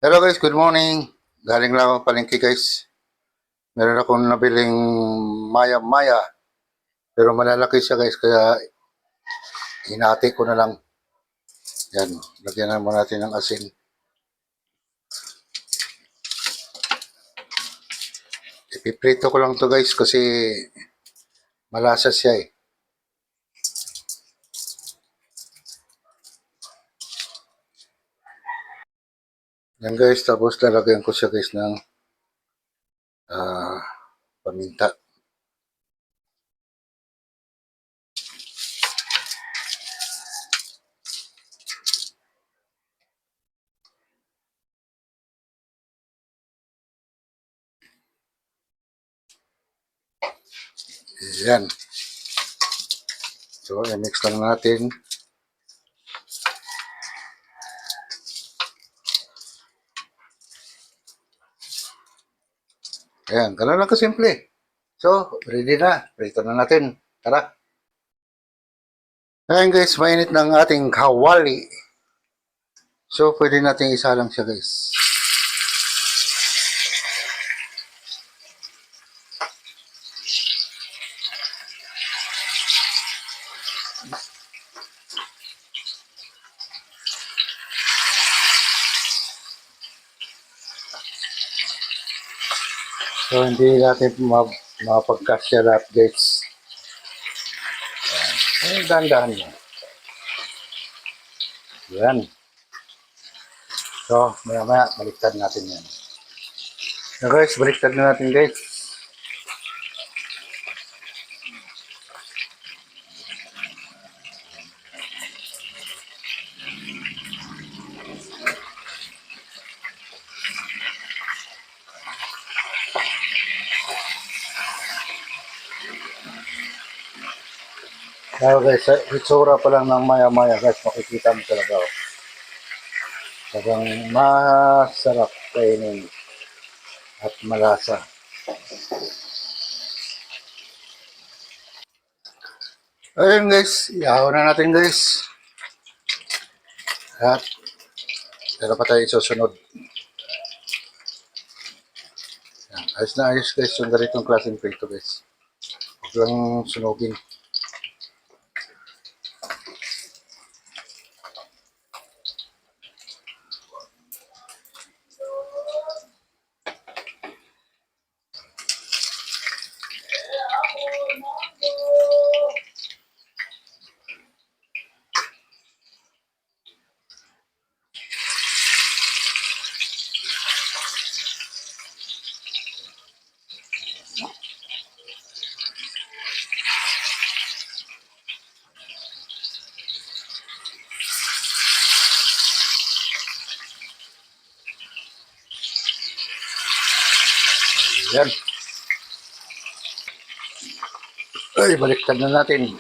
Hello guys, good morning. Galing lang ako palengke guys. Meron akong nabiling maya-maya. Pero malalaki siya guys, kaya hinati ko na lang. Yan, lagyan naman natin ng asin. Ipiprito ko lang to guys kasi malasa siya eh. Yan guys, tapos lalagyan ko siya guys ng paminta. Yan. So, i-mix lang natin. Ayan, gano'n lang kasimple. So, ready na. Prito na natin. Tara. Ayan guys, mainit ng ating kawali. So, pwede natin isa lang siya guys. So, hindi natin mapagkasya lahat guys. Ayan, dahan-dahan mo. Yan. So, maya-maya, baliktad natin yan. So guys, baliktad na natin guys. So guys, itsura pa lang ng maya-maya guys, makikita mo talaga. Oh. Talagang masarap kainin at malasa. Ayun guys, ihaw na natin guys. At meron pa tayo susunod. Yan. Ayos na ayos guys yung ganitong klaseng prito guys. Huwag lang sunugin. Yan. Ay, baliktad na natin.